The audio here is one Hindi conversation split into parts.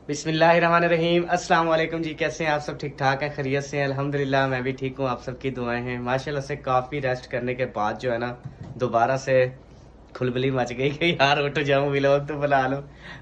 बिस्मिल्लाहिर्रहमानिर्रहीम। अस्सलाम वालेकुम जी, कैसे हैं आप सब? ठीक ठाक है, खैरियत से हैं? अल्हम्दुलिल्लाह मैं भी ठीक हूँ, आप सबकी दुआएं हैं। माशाल्लाह से काफ़ी रेस्ट करने के बाद जो है ना दोबारा से खुलबली मच गई कि यार उठ जाऊँ, व्लॉग तो बना लो।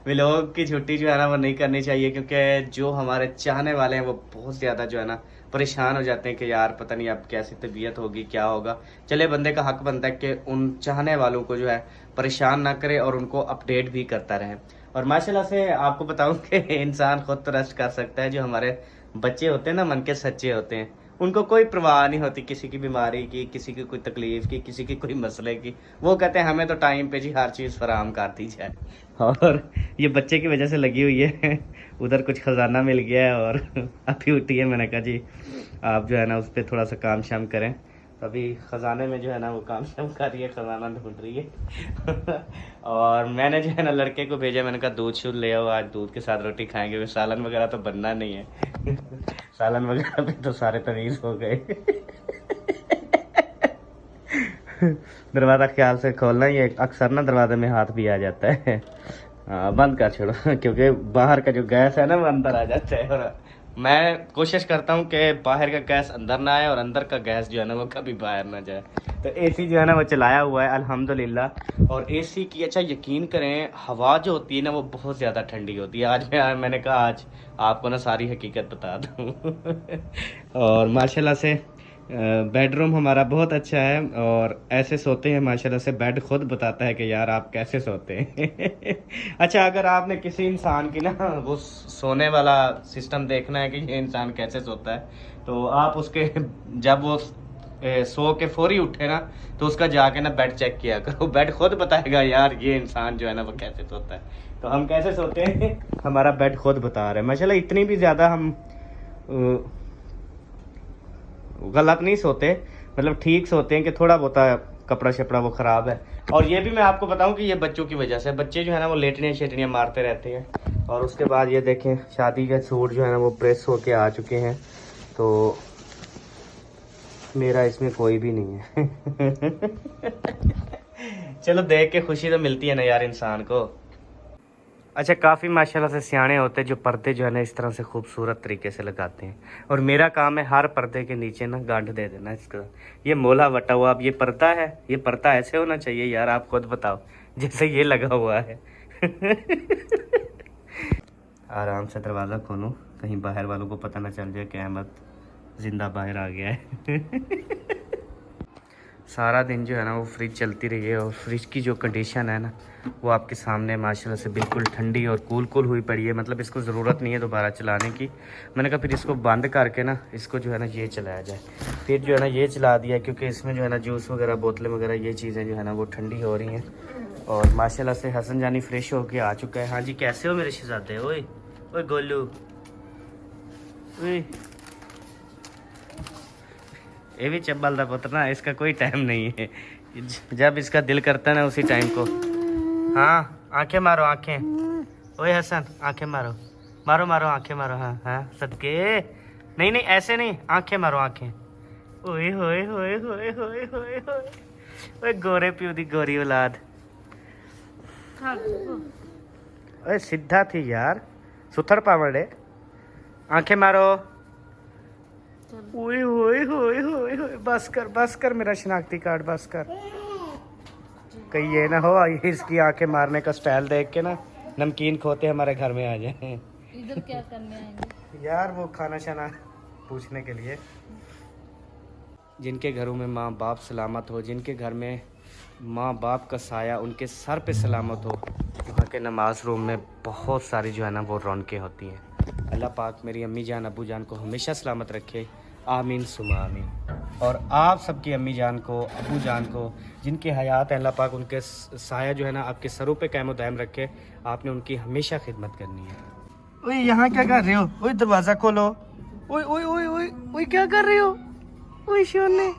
व्लॉग की छुट्टी जो है ना वो नहीं करनी चाहिए, क्योंकि जो हमारे चाहने वाले हैं वो बहुत ज़्यादा जो है ना परेशान हो जाते हैं कि यार पता नहीं अब कैसी तबीयत होगी, क्या होगा। चले, बंदे का हक बनता है कि उन चाहने वालों को जो है परेशान ना करे और उनको अपडेट भी करता रहे। और माशाल्लाह से आपको बताऊं कि इंसान खुद तो रेस्ट कर सकता है। जो हमारे बच्चे होते हैं ना, मन के सच्चे होते हैं, उनको कोई परवाह नहीं होती किसी की बीमारी की, किसी की कोई तकलीफ की, किसी की कोई मसले की। वो कहते हैं हमें तो टाइम पे जी हर चीज़ फराहम कर दी जाए। और ये बच्चे की वजह से लगी हुई है। उधर कुछ खजाना मिल गया है और अभी उठी है। मैंने कहा जी आप जो है ना उस पर थोड़ा सा काम शाम करें। अभी ख़जाने में जो है ना वो काम शाम कर रही है, ख़जाना ढूंढ रही है। और मैंने जो है ना लड़के को भेजा, मैंने कहा दूध शूध ले आओ, आज दूध के साथ रोटी खाएंगे, वे सालन वगैरह तो बनना नहीं है। सालन वगैरह पे तो सारे तमीज़ हो गए। दरवाज़ा ख्याल से खोलना, ये अक्सर ना दरवाजे में हाथ भी आ जाता है। हाँ बंद कर छोड़ो, क्योंकि बाहर का जो गैस है ना वो अंदर आ जाता है। और मैं कोशिश करता हूँ कि बाहर का गैस अंदर ना आए और अंदर का गैस जो है ना वो कभी बाहर ना जाए। तो एसी जो है ना वो चलाया हुआ है अल्हम्दुलिल्लाह। और एसी की अच्छा यकीन करें, हवा जो होती है ना वो बहुत ज़्यादा ठंडी होती है। आज मैंने कहा आज आपको ना सारी हकीकत बता दूँ। और माशाल्लाह से बेडरूम हमारा बहुत अच्छा है और ऐसे सोते हैं माशाल्लाह से। बेड खुद बताता है कि यार आप कैसे सोते हैं। अच्छा, अगर आपने किसी इंसान की ना वो सोने वाला सिस्टम देखना है कि ये इंसान कैसे सोता है, तो आप उसके जब वो सो के फौरी उठे ना तो उसका जाके ना बेड चेक किया करो। बेड खुद बताएगा यार ये इंसान जो है ना वो कैसे सोता है। तो हम कैसे सोते हैं हमारा बेड खुद बता रहा है माशाल्लाह। इतनी भी ज़्यादा हम गलत नहीं सोते, मतलब ठीक सोते हैं कि थोड़ा बहुत कपड़ा शपड़ा वो ख़राब है। और ये भी मैं आपको बताऊं कि ये बच्चों की वजह से, बच्चे जो है ना वो लेटनियाँ शेटनियाँ मारते रहते हैं। और उसके बाद ये देखें शादी के सूट जो है ना वो प्रेस होके आ चुके हैं, तो मेरा इसमें कोई भी नहीं है। चलो देख के खुशी तो मिलती है ना यार इंसान को। अच्छा, काफ़ी माशाल्लाह से सियाने होते हैं जो पर्दे जो है ना इस तरह से खूबसूरत तरीके से लगाते हैं। और मेरा काम है हर पर्दे के नीचे ना गांठ दे देना इसका। ये मोला वटा हुआ, अब ये पर्दा है, ये पर्दा ऐसे होना चाहिए यार, आप खुद बताओ जैसे ये लगा हुआ है। आराम से दरवाज़ा खोलो, कहीं बाहर वालों को पता ना चल जाए कि अहमद जिंदा बाहर आ गया है। सारा दिन जो है ना वो फ्रिज चलती रही है और फ्रिज की जो कंडीशन है ना वो आपके सामने माशाल्लाह से बिल्कुल ठंडी और कूल हुई पड़ी है। मतलब इसको ज़रूरत नहीं है दोबारा चलाने की। मैंने कहा फिर इसको बंद करके ना इसको जो है ना ये चलाया जाए। फिर जो है ना ये चला दिया, क्योंकि इसमें जो है ना जूस वगैरह बोतलें वगैरह ये चीज़ें जो है ना वो ठंडी हो रही हैं। और माशाल्लाह से हसन जानी फ्रेश होके आ चुका है। हाँ जी, कैसे हो मेरे शहजादे? ओए ओए गोलू, ओए ये भी चब्बल दा पुत्र ना, इसका कोई टाइम नहीं है। जब इसका दिल करता है ना उसी टाइम को। हाँ आंखें मारो, आंखें। ओए हसन आंखें मारो, मारो मारो आंखें मारो। हाँ हाँ सदके, नहीं नहीं ऐसे नहीं, आंखें मारो आंखें। ओए होए होए होए होए होए होए, ओए गोरे प्यू दी गोरी औलाद। ओए सीधा थी यार, सुथर पावड़े। आंखें मारो। ओए होए होए होए होए, बस कर मेरा शनाख्ती कार्ड बस कर। कहीं ये ना हो ये इसकी आंखें मारने का स्टाइल देख के ना नमकीन खोते हमारे घर में आ जाए। इधर क्या करने आएंगे यार वो खाना शाना पूछने के लिए। जिनके घरों में माँ बाप सलामत हो, जिनके घर में माँ बाप का साया उनके सर पे सलामत हो, वहाँ के नमाज रूम में बहुत सारी जो है ना वो रौनकें होती हैं। अल्लाह पाक मेरी अम्मी जान अबू जान को हमेशा सलामत रखे, आमीन सुमा आमीन। और आप सबकी अम्मी जान को, अबू जान को जिनकी हयात है, अल्लाह पाक उनके साया जो है ना आपके सरों पे कायम दायम रखे। आपने उनकी हमेशा खिदमत करनी है। ओए यहाँ क्या कर रहे हो? ओए दरवाज़ा खोलो। ओए ओए ओए ओए ओए क्या कर रहे हो? ओए शोने,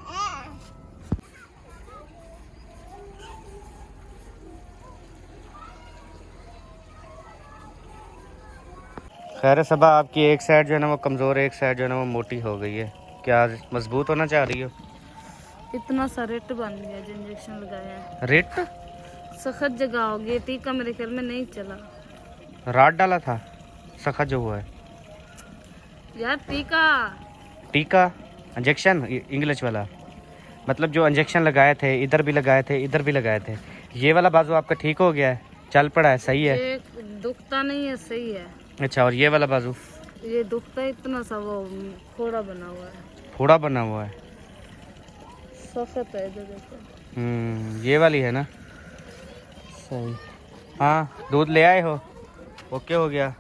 खैर सबा आपकी एक साइड जो है ना वो कमज़ोर है, एक साइड जो है ना वो मोटी हो गई है। क्या मजबूत होना चाह रही हो? इतना सा रेट बन गया जो इंजेक्शन लगाया है। रेट सख्त जगह हो गई, टीका मेरे ख्याल में नहीं चला। रात डाला था। सखा जो हुआ है? यार टीका। टीका, इंजेक्शन, इंग्लिश वाला। मतलब जो इंजेक्शन लगाए थे, इधर भी लगाए थे, इधर भी लगाए थे। ये वाला बाजू आपका ठीक हो गया है, चल पड़ा है, सही है? ये दुखता नहीं है, सही है। अच्छा, और ये वाला बाजू? ये दुखता है इतना सा, वो फोड़ा बना हुआ है। फोड़ा बना हुआ है? सख्त है इधर देखो। ये वाली है ना? सही। हाँ, दूध ले आए हो? ओके हो गया।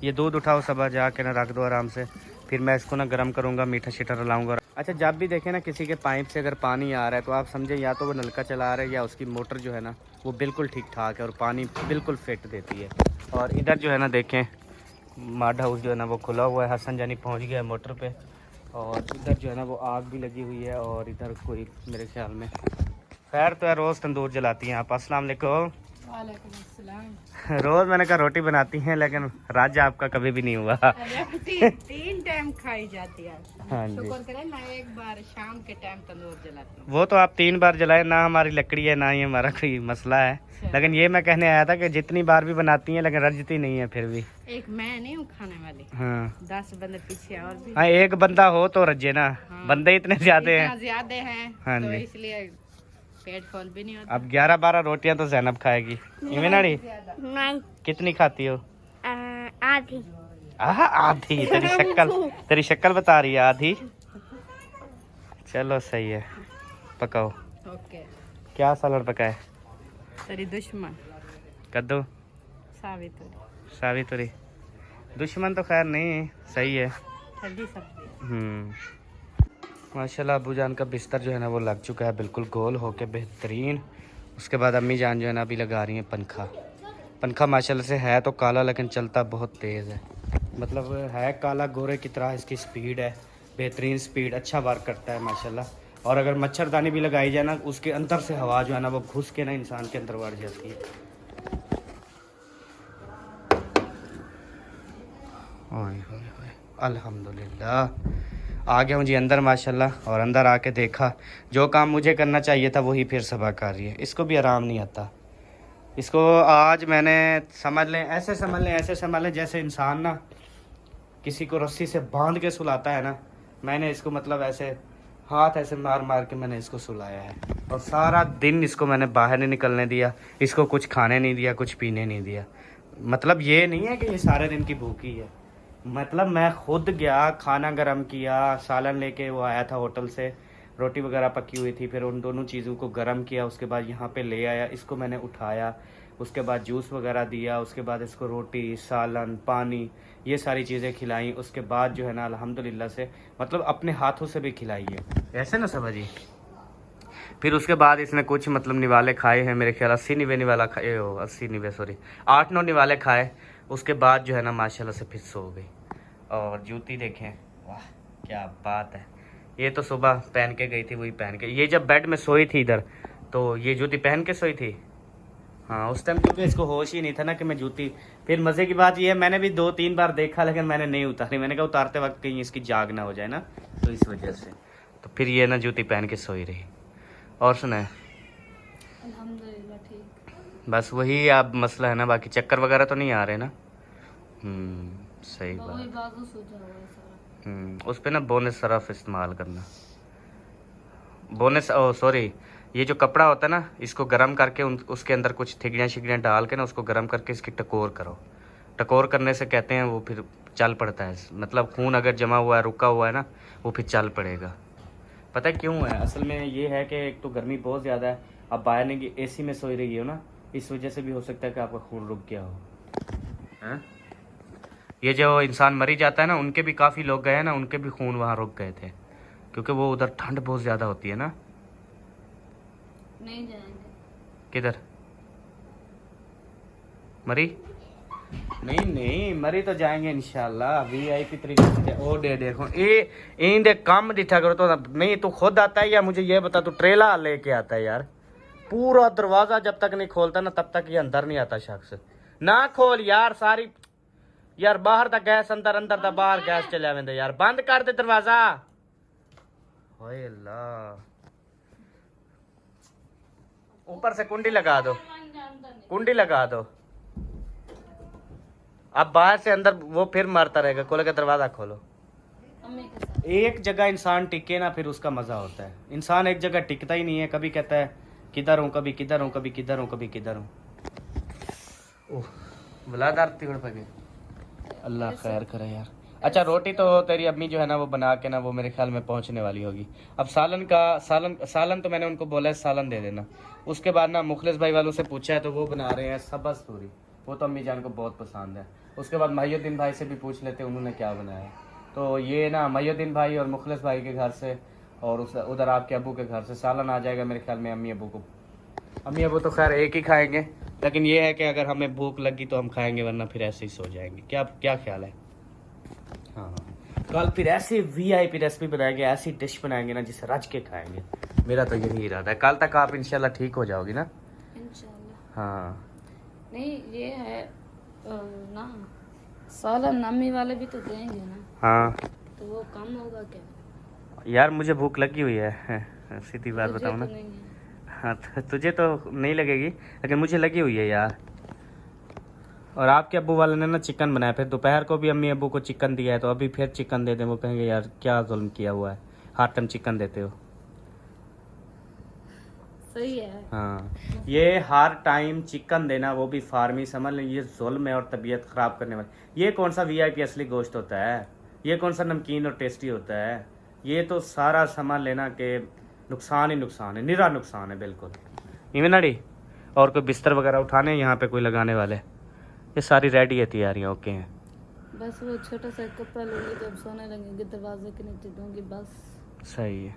ये दूध उठाओ सब, जाके ना रख दो आराम से, फिर मैं इसको ना गर्म करूँगा, मीठा शीठा लाऊंगा। अच्छा, जब भी देखें ना किसी के पाइप से अगर पानी आ रहा है तो आप समझे या तो वो नलका चला रहा है या उसकी मोटर जो है ना वो बिल्कुल ठीक ठाक है और पानी बिल्कुल फिट देती है। और इधर जो है ना देखें, मड हाउस जो है ना वो खुला हुआ है, हसन जानी पहुँच गया है मोटर पे। और इधर जो है ना वो आग भी लगी हुई है, और इधर कोई मेरे ख्याल में, खैर तो यार रोज़ तंदूर जलाती हैं आप। अस्सलाम वालेकुम। वालेकुम अस्सलाम। रोज़ मैंने कहा रोटी बनाती हैं, लेकिन राज आपका कभी भी नहीं हुआ। तीन टाइम खाई जाती है। हाँ जी, शुक्र करें मैं एक बार शाम के टाइम तंदूर जलाती हूँ। वो तो आप 3 बार जलाए ना, हमारी लकड़ी है ना ही हमारा कोई मसला है। लेकिन ये मैं कहने आया था कि जितनी बार भी बनाती हैं लेकिन रजती नहीं है फिर भी। एक मैं नहीं हूँ खाने वाली, हाँ 10 बंदे पीछे और भी। हाँ, एक बंदा हो तो रजे ना, हाँ। बंदे इतने ज्यादा इतना हैं। ज्यादा है हाँ तो जी। इसलिए पेट फुल भी नहीं होता। अब 11-12 रोटियां तो जैनब खाएगी। इमेनाड़ी नहीं, कितनी खाती हो? आधी। आधी? तेरी शक्ल बता रही है आधी। चलो सही है, पकाओ। ओके। क्या सलाद पकाए? तेरी दुश्मन कद्दू, सावित्री, सावित्री। दुश्मन तो खैर नहीं, सही है। हल्दी सब्जी। माशाल्लाह अबू जान का बिस्तर जो है ना वो लग चुका है बिल्कुल गोल होके बेहतरीन। उसके बाद अम्मी जान जो है ना अभी लगा रही हैं पंखा। पंखा माशाल्लाह से है तो काला लेकिन चलता बहुत तेज़ है। मतलब है काला गोरे की तरह, इसकी स्पीड है बेहतरीन स्पीड, अच्छा वर्क करता है माशाल्लाह। और अगर मच्छरदानी भी लगाई जाए ना, उसके अंदर से हवा जो है ना वो घुस के ना इंसान के अंदर बढ़ जाती है। ओए होए होए, अल्हम्दुलिल्लाह आ गया हूँ जी अंदर माशाल्लाह। और अंदर आके देखा जो काम मुझे करना चाहिए था वही फिर सबा कर रही है। इसको भी आराम नहीं आता। इसको आज मैंने समझ लें ऐसे समझ लें, ऐसे समझ लें जैसे इंसान ना किसी को रस्सी से बांध के सुलाता है ना, मैंने इसको मतलब ऐसे हाथ ऐसे मार मार के मैंने इसको सुलाया है। और सारा दिन इसको मैंने बाहर नहीं निकलने दिया, इसको कुछ खाने नहीं दिया, कुछ पीने नहीं दिया। मतलब ये नहीं है कि ये सारे दिन की भूखी है, मतलब मैं खुद गया, खाना गर्म किया, सालन लेके वो आया था होटल से, रोटी वगैरह पकी हुई थी, फिर उन दोनों चीज़ों को गर्म किया, उसके बाद यहाँ पे ले आया, इसको मैंने उठाया, उसके बाद जूस वगैरह दिया, उसके बाद इसको रोटी, सालन, पानी, ये सारी चीज़ें खिलाई। उसके बाद जो है ना अल्हम्दुलिल्लाह से मतलब अपने हाथों से भी खिलाई है, ऐसे ना समझिए। फिर उसके बाद इसने कुछ मतलब निवाले खाए हैं, मेरे ख्याल 80-90 निवाला खाए हो, 80-90 सॉरी 8-9 निवाले खाए। उसके बाद जो है ना माशाल्लाह से फिर सो गई। और जूती देखें, वाह क्या बात है। ये तो सुबह पहन के गई थी, वही पहन के, ये जब बेड में सोई थी इधर तो ये जूती पहन के सोई थी। हाँ उस टाइम क्योंकि इसको होश ही नहीं था ना कि मैं जूती। फिर मज़े की बात ये है मैंने भी 2-3 बार देखा लेकिन मैंने नहीं उतारी, मैंने कहा उतारते वक्त कहीं इसकी जाग ना हो जाए ना, तो इस वजह से तो फिर ये ना जूती पहन के सोई रही। और सुनाए? अल्हम्दुलिल्लाह ठीक। बस वही अब मसला है ना, बाकी चक्कर वगैरह तो नहीं आ रहे ना? सही वही बात। बाजू सूजा हुआ है सारा। उस पे ना बोनस सरफ इस्तेमाल करना, बोनस ओ सॉरी, ये जो कपड़ा होता है ना इसको गर्म करके उसके अंदर कुछ थिगड़ियाँ शिगड़ियाँ डाल के ना उसको गर्म करके इसकी टकोर करो। टकोर करने से कहते हैं वो फिर चल पड़ता है, मतलब खून अगर जमा हुआ है, रुका हुआ है ना, वो फिर चल पड़ेगा। पता है क्यों है? असल में ये है कि एक तो गर्मी बहुत ज़्यादा है, अब बाहर नहीं कि एसी में सोई रही हो ना, इस वजह से भी हो सकता है कि आपका खून रुक गया हो। हैं? ये जो इंसान मरी जाता है ना, उनके भी काफ़ी लोग गए हैं ना, उनके भी खून वहाँ रुक गए थे क्योंकि वो उधर ठंड बहुत ज़्यादा होती है ना। नहीं जाएंगे। किधर मरी? नहीं नहीं मरी तो जाएंगे इंशाल्लाह, वीआईपी तरीके से। ओ दे देखो ये इन दे काम दिखा करो तो नहीं, तू खुद आता है या मुझे ये बता, तू ट्रेला लेके आता है यार? पूरा दरवाजा जब तक नहीं खोलता ना तब तक ये अंदर नहीं आता शख्स। ना खोल यार सारी, यार बाहर दा गैस अंदर, अंदर दा बाहर गैस चले आवेंदे यार, बंद कर दे दरवाजा। ओए अल्लाह, ऊपर से कुंडी लगा दो, कुंडी लगा दो। अब बाहर से अंदर वो फिर मारता रहेगा, खोलो का दरवाजा खोलो। अम्मी के साथ एक जगह इंसान टिके ना फिर उसका मजा होता है। इंसान एक जगह टिकता ही नहीं है, कभी कहता है किधर हूँ, कभी किधर हूँ, कभी किधर हूँ, कभी किधर हूँ। ओह बुलादार तिगड़ पे गए। अल्लाह खैर करे यार। अच्छा रोटी तो तेरी अम्मी जो है ना वो बना के ना वो मेरे ख्याल में पहुंचने वाली होगी। अब सालन तो मैंने उनको बोला है सालन दे देना। उसके बाद ना मुखलिस भाई वालों से पूछा है तो वो बना रहे हैं सब्ज़ तूरी, वो तो अम्मी जान को बहुत पसंद है। उसके बाद महियुद्दीन भाई से भी पूछ लेते उन्होंने क्या बनाया है। तो ये ना महियुद्दीन भाई और मुखलिस भाई के घर से और उधर आपके अबू के घर से सालन आ जाएगा मेरे ख्याल में अम्मी अबू को। अम्मी अबू तो खैर एक ही खाएंगे, लेकिन ये है कि अगर हमें भूख लगी तो हम खाएंगे, वरना फिर ऐसे ही सो जाएंगे। क्या क्या ख्याल है? हाँ कल फिर ऐसी वीआईपी रेसिपी बनाएंगे, ऐसी डिश बनाएंगे ना जिसे रज के खाएंगे। मेरा तो यही इरादा है। कल तक आप इंशाल्लाह ठीक हो जाओगी ना? इंशाल्लाह। हाँ नहीं ये है ना सालन अम्मी वाले भी तो देंगे ना, हाँ तो वो कम होगा क्या? यार मुझे भूख लगी हुई है सीधी बात मुझे बताऊँ तो ना। नहीं है। हाँ तुझे तो नहीं लगेगी, लेकिन मुझे लगी हुई है यार। और आपके अब्बू वाले ने ना चिकन बनाया, फिर दोपहर को भी अम्मी अब्बू को चिकन दिया है, तो अभी फिर चिकन दे दें। वो कहेंगे यार क्या जुल्म किया हुआ है, हर टाइम चिकन देते हो। सही है। हाँ ये हर टाइम चिकन देना, वो भी फार्मी, समझ लें ये जुल्म है और तबीयत ख़राब करने वाला। ये कौन सा वीआईपी असली गोश्त होता है? ये कौन सा नमकीन और टेस्टी होता है? ये तो सारा समझ लेना कि नुकसान ही नुकसान है, निरा नुकसान है बिल्कुल। इवेनाड़ी और कोई बिस्तर वगैरह उठाने यहाँ पे कोई लगाने वाले? ये सारी रेडी है, तैयारियाँ ओके हैं। बस वो छोटा सा कपड़ा लूंगी जब सोने लगेंगे दरवाजे के नीचे दूंगी बस। सही है।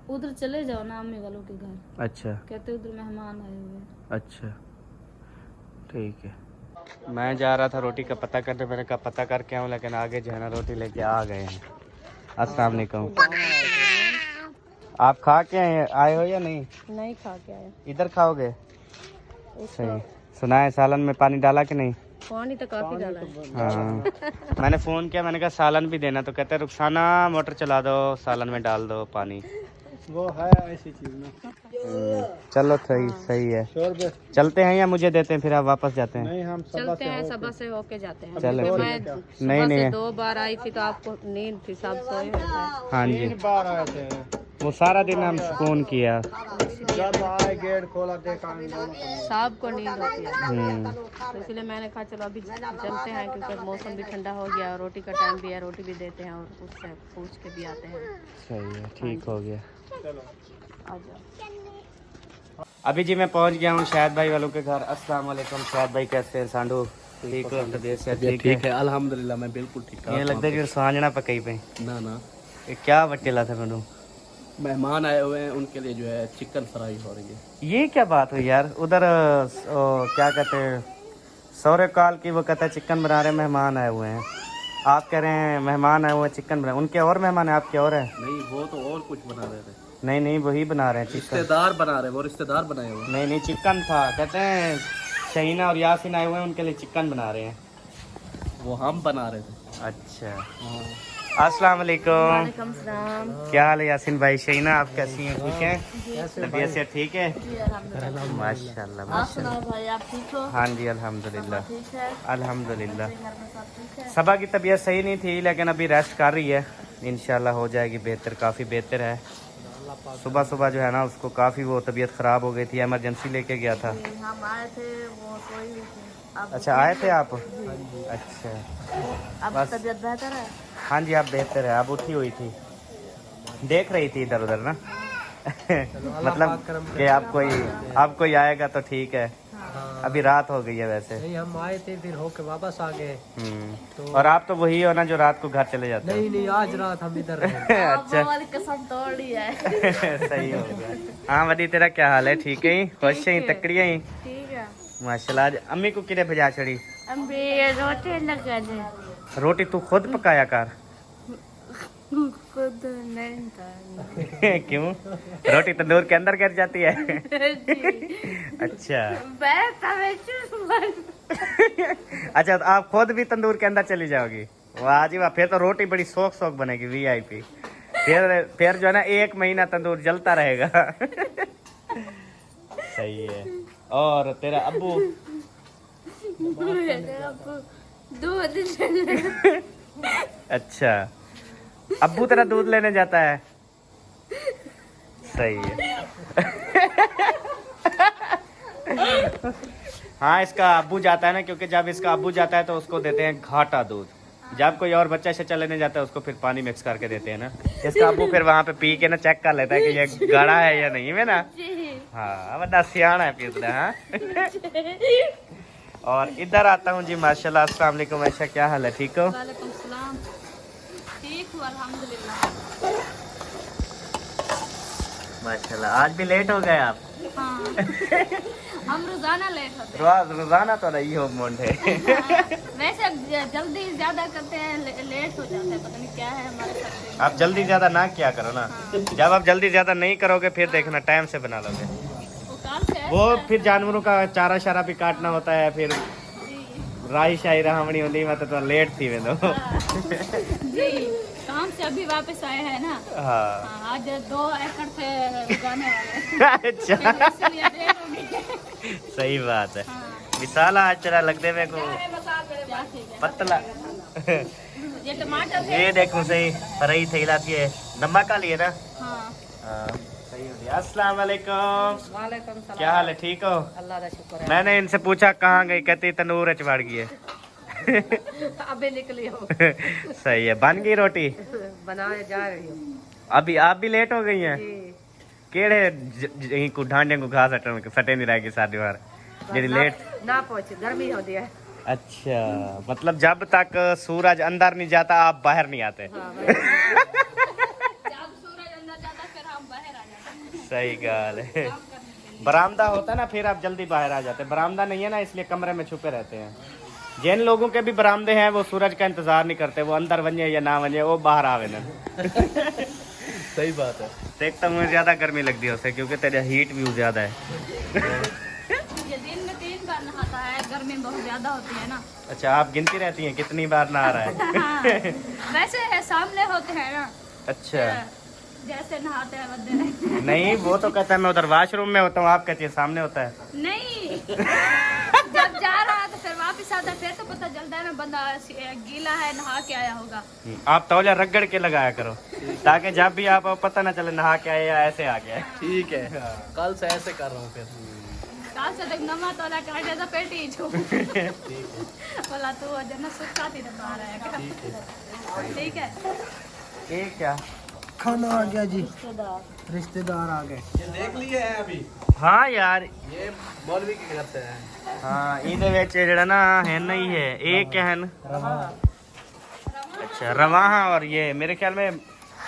उधर चले जाओ ना अम्मी वालों के घर, अच्छा कहते उधर मेहमान आए हुए हैं। अच्छा ठीक है। मैं जा रहा था रोटी का पता करने, मैंने कहा पता करके आऊँ, लेकिन आगे जो है ना रोटी लेके आ गए हैं। अस्सलाम वालेकुम। आप खा के आए हो या नहीं? नहीं खा के आया। इधर खाओगे? सही। सुना है सालन में पानी डाला कि नहीं? पानी तो काफी डाला है। हाँ मैंने फ़ोन किया, मैंने कहा सालन भी देना, तो कहते रुखसाना मोटर चला दो, सालन में डाल दो पानी। वो है ऐसी चीज ना। चलो सही सही है। चलते हैं या मुझे देते हैं फिर आप वापस जाते हैं? नहीं हम चलते हैं, सुबह से होके जाते हैं। चलो क्योंकि ठीक। मैं नहीं सुबह नहीं से 2 बार आई थी तो आपको नींद थी, सब सोए हुए थे। हाँ जी 3 बार आए थे। वो सारा दिन हम सुकून किया। जब आए गेट खोला देखा इन दोनों को। सब को नींद होती है, तो तो इसलिए मैंने कहा चलो अभी चलते हैं, क्योंकि मौसम भी ठंडा हो गया और रोटी का टाइम भी है, रोटी भी देते हैं और उससे पूछ के भी आते हैं। सही है, ठीक हो गया। आ जाओ। अभी जी मैं पहुंच गया हूँ शाहिद भाई वालों के घर। अस्सलाम वालेकुम शाहिद भाई, कैसे हैं? सांडू ठीक हो? तबीयत से ठीक है? अल्हम्दुलिल्लाह मैं बिल्कुल ठीक ये लगता है कि सांजना पकई पे ना ना ये क्या बटेला था मैनू। मेहमान आए हुए हैं, उनके लिए जो है चिकन फ्राई हो रही है। ये क्या बात हुई यार? उधर क्या कहते हैं सौरे काल की, वो कहता है चिकन बना रहे हैं, मेहमान आए हुए हैं। आप कह रहे हैं मेहमान आए हुए हैं चिकन बना, उनके और मेहमान है आपके और है? नहीं वो तो और कुछ बना रहे थे। नहीं नहीं वही बना रहे हैं चिकन। रिश्तेदार बना रहे, वो रिश्तेदार बनाए हुए। नहीं नहीं चिकन था, कहते हैं शहीना और यासीन आए हुए हैं, उनके लिए चिकन बना रहे हैं। वो हम बना रहे थे। अच्छा अस्सलाम वालेकुम। वालेकुम सलाम। क्या हाल है यासीन भाई? शहीना आप कैसी हैं? ठीक है? तबीयत से ठीक है? माशाल्लाह आप माशाल्लाह। सुनाओ भाई, आप ठीक हो? हाँ जी अल्हम्दुलिल्लाह ठीक है। अल्हम्दुलिल्लाह। घर में सब ठीक है? सबा की तबीयत सही नहीं थी, लेकिन अभी रेस्ट कर रही है, इंशाल्लाह हो जाएगी बेहतर, काफ़ी बेहतर है। सुबह सुबह जो है ना उसको काफ़ी वो तबीयत ख़राब हो गई थी, इमरजेंसी लेके गया था। हम आए थे, वो सोई हुई थी। अब अच्छा आए थे आप? अच्छा अब बस। तबीयत बेहतर है? हाँ जी आप बेहतर है, आप उठी हुई थी, देख रही थी इधर उधर ना मतलब कि आप कोई आएगा तो ठीक है। अभी रात हो गई है वैसे। नहीं हम आए थे फिर होके वापस आ गए। और आप तो वही हो ना जो रात को घर चले जाते हो? नहीं नहीं आज रात हम इधर रहे। अच्छा वो वाली कसम तोड़ ली है। सही हो गया। हाँ वदी तेरा क्या हाल है? ठीक है? खुश है? तकड़िया ही ठीक है। माशाल्लाह। आज अम्मी को किरे भेजा छड़ी? अम्बे रोटी लगा दे। रोटी तू खुद पकाया कर। खुद नहीं था। क्यों? रोटी तंदूर के अंदर गिर जाती है। अच्छा अच्छा तो आप खुद भी तंदूर के अंदर चली जाओगी? वाह जी वाह, फिर तो रोटी बड़ी शौक शौक बनेगी वीआईपी। फिर जो है ना 1 महीना तंदूर जलता रहेगा। सही है। और तेरा अब्बू? दूध अच्छा, अब्बू तेरा दूध लेने जाता है, सही है। हाँ, इसका अब्बू जाता है ना, क्योंकि जब इसका अब्बू जाता है तो उसको देते हैं घाटा दूध। जब कोई और बच्चा शच्चा लेने जाता है उसको फिर पानी मिक्स करके देते हैं ना। इसका अब्बू फिर वहाँ पे पी के ना चेक कर लेता है कि ये गाढ़ा है या नहीं है ना। हाँ, वरना सियाना है पीता है। और इधर आता हूँ जी, माशाल्लाह। अस्सलाम वालेकुम आयशा, क्या हाल है, ठीक हो? वालेकुम सलाम, ठीक हूँ अल्हम्दुलिल्लाह। माशाल्लाह, आज भी लेट हो गए आप? हाँ, हम रोजाना लेट होते हैं। रोजाना तो नहीं हो मुंडे। वैसे जल्दी ज्यादा करते हैं, लेट हो जाता है, पता नहीं क्या है हमारे साथ से। आप जल्दी ज्यादा ना क्या करो ना। जब आप जल्दी ज्यादा नहीं करोगे फिर देखना टाइम से बना लोगे। वो काल से वो फिर जानवरों का चारा शारा भी काटना होता है, फिर राई शाही रावणी होती, मतलब तो लेट थी वे दो। जी, काम से अभी वापस आए हैं ना। हाँ। हाँ, आज 2 एकड़ थे उगाने वाले। अच्छा, इसलिए देर हो गई। सही बात है। हाँ, विशाल आज तेरा लगते मेरे को क्या ठीक है। पतला। ये टमाटर थे। ये देखो सही फरई थे इलाती है, नमक का लिए ना। हाँ, हाँ, सही हो गया। अस्सलाम वालेकुम, वालेकुम सलाम। क्या हाल है, ठीक हो? अल्लाह का शुक्र है। मैंने इनसे पूछा कहाँ गई, कहती तंदूर चढ़ गई है। अबे निकली हो। सही है, बन गई रोटी? बनाए जा रही हो अभी आप भी लेट हो गई हैं? जी। केड़े को ढांडे को घास सटे नहीं रहेगी सारी बार जेडी लेट ना पहुंचे, गर्मी होती है। अच्छा, मतलब जब तक सूरज अंदर नहीं जाता आप बाहर नहीं आते। जब सूरज अंदर जाता फिर हम बाहर आ जाते हैं सही गाल है। काम करने के लिए। बरामदा होता ना फिर आप जल्दी बाहर आ जाते। बरामदा नहीं है ना, इसलिए कमरे में छुपे रहते हैं। जिन लोगों के भी बरामदे हैं वो सूरज का इंतजार नहीं करते, वो अंदर बने या ना बने, वो बाहर आवे ना। सही बात है। देखता हूँ ज्यादा गर्मी लगती है उसे, क्योंकि तेरा हीट भी ज्यादा है। ये दिन में 3 बार नहाता है, गर्मी बहुत ज्यादा होती है ना। अच्छा, आप गिनती रहती हैं कितनी बार नहा रहा है? हाँ, वैसे है सामने होते हैं ना, अच्छा, जैसे नहाते हैं बंदे। नहीं वो तो कहता है मैं उधर वॉशरूम में होता हूँ, आप कहती है सामने होता है। नहीं, जब जा रहा है तो फिर वापस आता है, फिर तो पता चलता है ना बंदा गीला है, नहा के आया होगा। आप तौलिया रगड़ के लगाया करो, ताकि जब भी आप पता ना चले नहा के आए या ऐसे आ गया। ठीक है, कल से ऐसे कर रहा हूँ फिर। काल से तक नमा तोला काट जैसा पेटी छू। बोला तू जना सुखा थी तो आ रहा है। ठीक है। ये क्या खाना आ गया जी, रिश्तेदार आ गए। ये देख लिए हैं अभी? हाँ यार, ये मौलवी के घर से है। हाँ ਇਹਦੇ ਵਿੱਚ ਜਿਹੜਾ ना है नहीं है, एक क्या है ना? अच्छा, रवाहा। और ये मेरे ख्याल में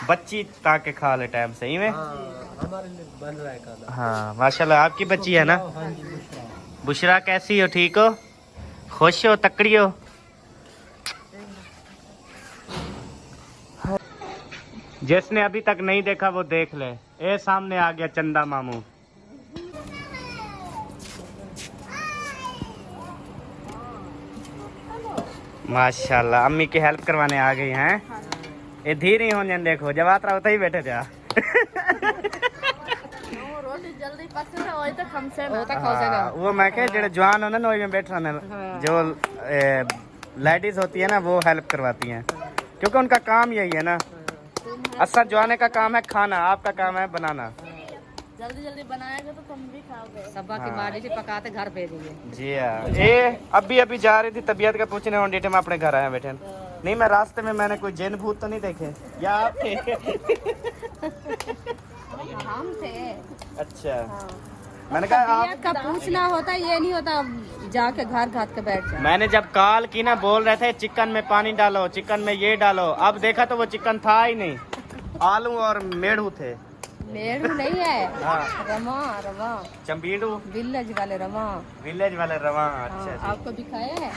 बच्ची ताके खा ले टाइम से ही में। हमारे लिए बन रहा है खाना। हाँ माशाल्लाह, आपकी बच्ची है ना? हाँ जी, बुशरा। बुशरा कैसी हो, ठीक हो, खुश हो, तकड़ी हो? जिसने अभी तक नहीं देखा वो देख ले। ए सामने आ गया चंदा मामू। माशाल्लाह, अम्मी की हेल्प करवाने आ गई हैं। ये धीरे हो जाए, देखो जब आता होता ही बैठे थे। रोटी जल्दी पक रहा हो तो हमसे वो तक हो जाएगा। हाँ, वो मैं कह जेडे जवान हो ना वही में बैठ रहा जो लेडीज होती है ना वो हेल्प करवाती हैं, क्योंकि उनका काम यही है ना। असल जवाने का काम है खाना, आपका काम है बनाना। जल्दी जल्दी बनाएगा तो तुम भी खाओगे। सब्बा की मारी से पकाते घर भेजेंगे। जी हाँ, ये अभी अभी जा रही थी तबीयत का पूछने, और डेटे में अपने घर आया बैठे। नहीं, मैं रास्ते में मैंने कोई जिन भूत तो नहीं देखे या आप थे? हम थे। अच्छा, मैंने कहा आप, तबीयत का पूछना होता, ये नहीं होता जाके घर घात के बैठ जाए। मैंने जब कॉल की ना बोल रहे थे चिकन में पानी डालो, चिकन में ये डालो, अब देखा तो वो चिकन था ही नहीं, आलू और मेढ़ू थे। मेरू नहीं है, हाँ, रमा रमा चंबीड़ू विलेज वाले रमा। विलेज वाले रवा। अच्छा हाँ, जी, आपको भी खाया है?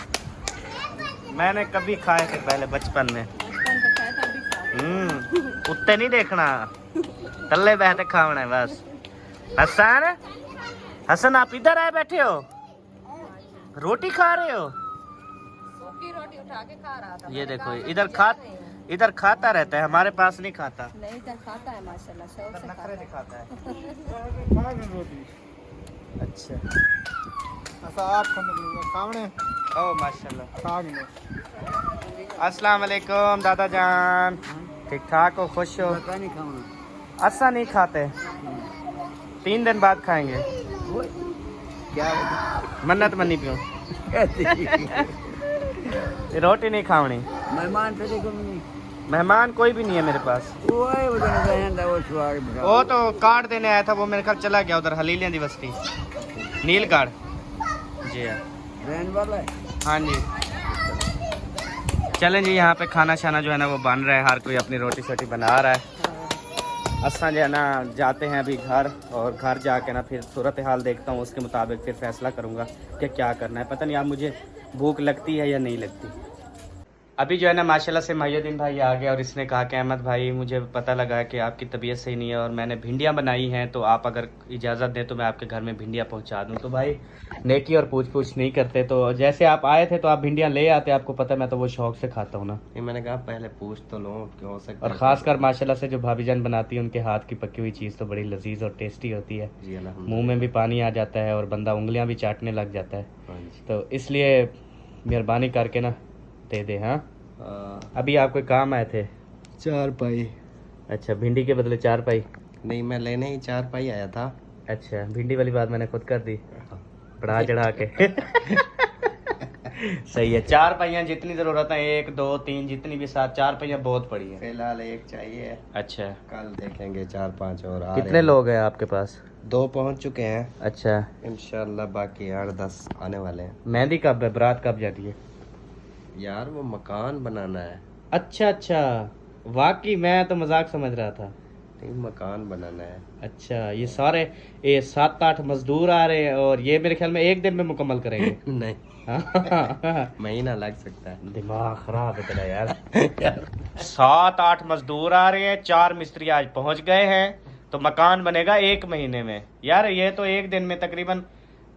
मैंने कभी खाए थे पहले बचपन में। बचपन तो खाया था, अभी खाया। उत्ते नहीं देखना, तल्ले बहते खावना है बस। हसन, हसन आप इधर आए बैठे हो, रोटी खा रहे हो? सूखी रोटी उठा के खा रहा था। ये मैंने देखो, कहा इधर खाता रहता है, हमारे पास नहीं खाता। नहीं, इधर खाता है माशाल्लाह, शौक से खाता नखरे है। दिखाता है। रोटी अच्छा, ऐसा आप खाने ओ माशाल्लाह। अस्सलाम वालेकुम दादा जान, ठीक ठाक हो, खुश हो? अच्छा नहीं खाते, 3 दिन बाद खाएंगे। क्या मन्नत मनी पियो, रोटी नहीं खावनी। मेहमान पे देखो नहीं मेहमान कोई भी नहीं है मेरे पास। वो तो कार्ड देने आया था, वो मेरे ख्याल चला गया उधर हलीलियां दी बस्ती, नील कार्ड। जी हाँ, रहने वाला है। हाँ जी। चलें जी, यहाँ पे खाना शाना जो है ना वो बन रहा है, हर कोई अपनी रोटी शोटी बना रहा है। असा जो है ना जाते हैं अभी घर, और घर जाके ना फिर सूरत हाल देखता हूँ, उसके मुताबिक फिर फैसला करूँगा कि क्या करना है। पता नहीं अब मुझे भूख लगती है या नहीं लगती। अभी जो है ना माशाल्लाह से महियुद्दीन भाई आ गया और इसने कहा कि अहमद भाई मुझे पता लगा कि आपकी तबीयत सही नहीं है और मैंने भिंडियाँ बनाई हैं, तो आप अगर इजाज़त दें तो मैं आपके घर में भिंडियाँ पहुंचा दूं। तो भाई नेकी और पूछ पूछ नहीं करते, तो जैसे आप आए थे तो आप भिंडियाँ ले आते, आपको पता मैं तो वो शौक से खाता हूँ ना। मैंने कहा पहले पूछ तो लो क्यों हो सकता और है। ख़ासकर माशाल्लाह से जो भाभी जान बनाती है उनके हाथ की पकी हुई चीज़ तो बड़ी लजीज और टेस्टी होती है, जी अल्हम्दुलिल्लाह। मुंह में भी पानी आ जाता है और बंदा उंगलियां भी चाटने लग जाता है। हाँ जी। तो इसलिए मेहरबानी करके ना दे दे। हाँ, अभी आप कोई काम आए थे? 4 पाई। अच्छा, भिंडी के बदले 4 पाई? नहीं, मैं लेने ही 4 पाई आया था। अच्छा, भिंडी वाली बात मैंने खुद कर दी बढ़ा चढ़ा के। सही है, 4 पाइयाँ जितनी जरूरत है, 1 2 3 जितनी भी 7, 4 पाइयाँ बहुत पड़ी है। फिलहाल एक चाहिए। अच्छा, कल देखेंगे 4-5 और आ कितने रहे हैं। लोग हैं आपके पास? 2 पहुंच चुके हैं अच्छा, इंशाल्लाह, बाकी 8-10 आने वाले हैं। मेहंदी कब है, बारात कब जाती है? यार वो मकान बनाना है। अच्छा अच्छा, वाकई मैं तो मजाक समझ रहा था। नहीं, मकान बनाना है। अच्छा, ये सारे 7-8 मजदूर आ रहे हैं और ये मेरे ख्याल में 1 दिन में मुकम्मल करेंगे। नहीं, हाँ। महीना लग सकता है। दिमाग खराब है तेरा यार। 7-8 मजदूर आ रहे हैं, 4 मिस्त्री आज पहुंच गए हैं, तो मकान बनेगा 1 महीने में। यार ये तो 1 दिन में तकरीबन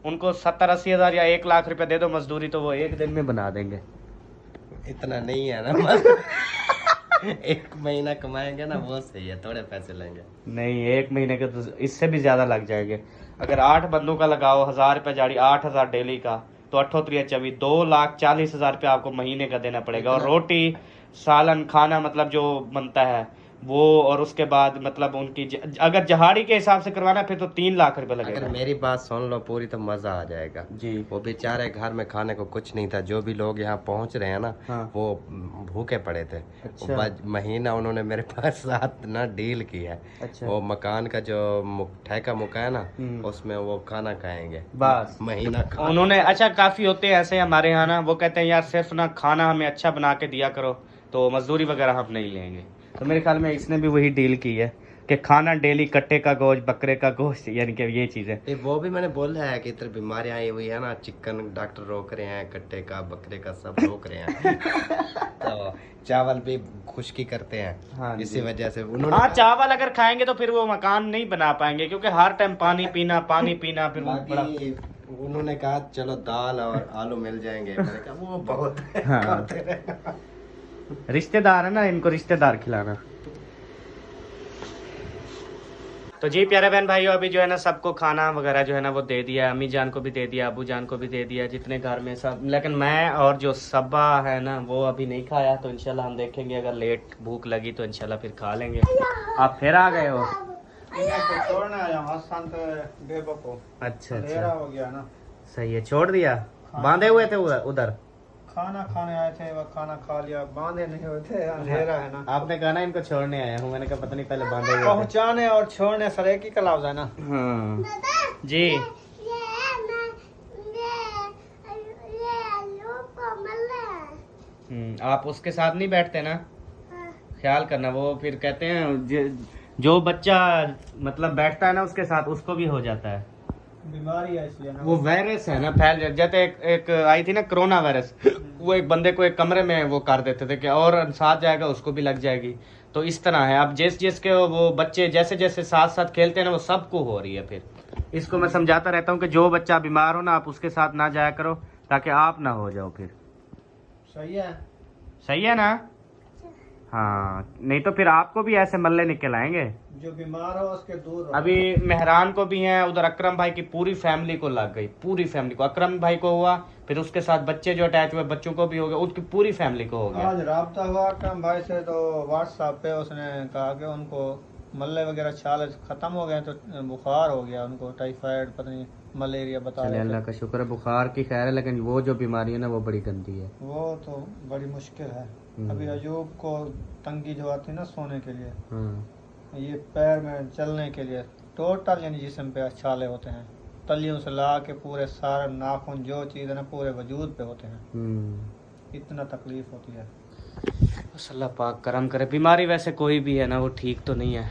उनको 70-80 हज़ार या 1 लाख रुपए दे दो मजदूरी, तो वो 1 दिन में बना देंगे। इतना नहीं है ना। 1 महीना कमाएंगे ना, वो सही है, थोड़े पैसे लेंगे। नहीं, 1 महीने के तो इससे भी ज्यादा लग जाएंगे। अगर 8 बंदों का लगाओ, 1000 रुपये जाड़ी, 8000 डेली का, तो 8×3 = 2,40,000 रुपये आपको महीने का देना पड़ेगा। और रोटी सालन खाना मतलब जो बनता है वो, और उसके बाद मतलब उनकी अगर जहाड़ी के हिसाब से करवाना फिर तो 3 लाख रुपए अगर लगेगा। मेरी बात सुन लो पूरी तो मजा आ जाएगा जी। वो बेचारे घर में खाने को कुछ नहीं था, जो भी लोग यहाँ पहुँच रहे हैं ना, हाँ। वो भूखे पड़े थे। अच्छा। महीना उन्होंने मेरे पास साथ ना डील की है। अच्छा। वो मकान का जो ठेका मुका है ना, उसमें वो खाना खाएंगे बस महीना उन्होंने। अच्छा, काफी होते हैं ऐसे हमारे यहाँ ना, वो कहते हैं यार सिर्फ ना खाना हमें अच्छा बना के दिया करो, तो मजदूरी वगैरह हम नहीं लेंगे। तो मेरे ख्याल में इसने भी वही डील की है कि खाना डेली कट्टे का गोश्त, बकरे का गोश्त, यानी कि ये चीजें। वो भी मैंने बोला है कि इतनी बीमारियां आई हुई है ना, चिकन डॉक्टर रोक रहे हैं, कट्टे का बकरे का सब रोक रहे हैं। तो चावल भी खुश्की करते हैं। हाँ जी। इसी वजह से उन्होंने हाँ, चावल अगर खाएंगे तो फिर वो मकान नहीं बना पाएंगे, क्योंकि हर टाइम पानी पीना फिर वो बड़ा। बाकी उन्होंने कहा चलो दाल और आलू मिल जाएंगे। मैंने कहा वो बहुत है। हाँ। रिश्तेदार है ना, इनको रिश्तेदार खिलाना। तो जी प्यारे बहन भाइयों, अभी जो है ना सबको खाना वगैरह जो है ना वो दे दिया, अम्मी जान को भी दे दिया, अबू जान को भी दे दिया, जितने घर में सब। लेकिन मैं और जो सबा है ना वो अभी नहीं खाया, तो इंशाल्लाह हम देखेंगे, अगर लेट भूख लगी तो इंशाल्लाह फिर खा लेंगे। आप फिर आ गए हो? छोड़ने आया हसन बेबो को, अच्छा अंधेरा अच्छा, हो गया ना। सही है, छोड़ दिया। बांधे हुए थे उधर? खाना खाने आए थे, वह खाना खा लिया, बांधे नहीं हुए थे, अंधेरा है ना। आपने कहा ना इनको छोड़ने आया हूँ, मैंने कहा पता नहीं पहले बांधे हुए थे। पहुंचाने और छोड़ने सर एक ही का लफ्ज है ना। हाँ जी। आप उसके साथ नहीं बैठते ना, ख्याल करना। वो फिर कहते हैं जो बच्चा मतलब बैठता है ना उसके साथ, उसको भी हो जाता है। बीमारी है इसलिए ना। वो वायरस है ना, फैल जैसे एक आई थी ना कोरोना वायरस, वो एक बंदे को एक कमरे में वो कर देते थे कि और साथ जाएगा उसको भी लग जाएगी। तो इस तरह है, अब जिसके वो बच्चे जैसे जैसे साथ साथ खेलते हैं ना, वो सबको हो रही है। फिर इसको मैं समझाता रहता हूँ कि जो बच्चा बीमार हो ना, आप उसके साथ ना जाया करो, ताकि आप ना हो जाओ फिर। सही है। सही है ना? हाँ नहीं तो फिर आपको भी ऐसे मल्ले निकल आएंगे। जो बीमार हो उसके दूर रहो। अभी मेहरान को भी है, उधर अकरम भाई की पूरी फैमिली को लग गई, पूरी फैमिली को। अकरम भाई को हुआ, फिर उसके साथ बच्चे जो अटैच हुए बच्चों को भी हो गया, उसकी पूरी फैमिली को हो गया। आज राब्ता हुआ अकरम भाई से तो व्हाट्सएप पे उसने कहा कि उनको मल्ले वगैरह छाले खत्म हो गए, तो बुखार हो गया उनको, टाइफाइड पता नहीं मलेरिया बता चले रहे अल्लाह थे। का शुक्र है, बुखार की खैर है, लेकिन वो जो बीमारी है ना वो बड़ी गंदी है। वो तो बड़ी मुश्किल है। अभी अयूब को तंगी जो आती है ना सोने के लिए, ये पैर में चलने के लिए, टोटल यानी जिस्म पे छाले होते हैं, तलियों से ला के पूरे सारे नाखून जो चीज़ है ना पूरे वजूद पे होते हैं। इतना तकलीफ होती है। बस अल्लाह पाक करम करे। बीमारी वैसे कोई भी है ना वो ठीक तो नहीं है,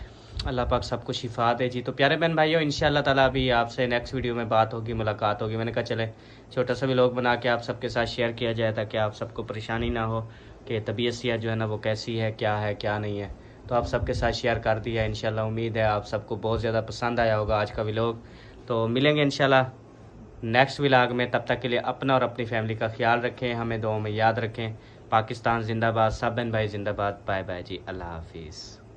अल्लाह पाक सबको शिफा दे जी। तो प्यारे बहन भाइयों, इंशाल्लाह ताला अभी आपसे नेक्स्ट वीडियो में बात होगी, मुलाकात होगी। मैंने कहा चले छोटा सा व्लॉग बना के आप सबके साथ शेयर किया जाए, ताकि आप सबको परेशानी ना हो कि तबीयत सेहत जो है ना वो कैसी है क्या नहीं है। तो आप सबके साथ शेयर कर दिया। इंशाल्लाह उम्मीद है आप सबको बहुत ज़्यादा पसंद आया होगा आज का व्लॉग। तो मिलेंगे इंशाल्लाह नेक्स्ट व्लॉग में, तब तक के लिए अपना और अपनी फैमिली का ख्याल रखें, हमें दुआओं में याद रखें। पाकिस्तान जिंदाबाद, सब बहन भाई जिंदाबाद। बाय बाय जी, अल्लाह हाफिज़।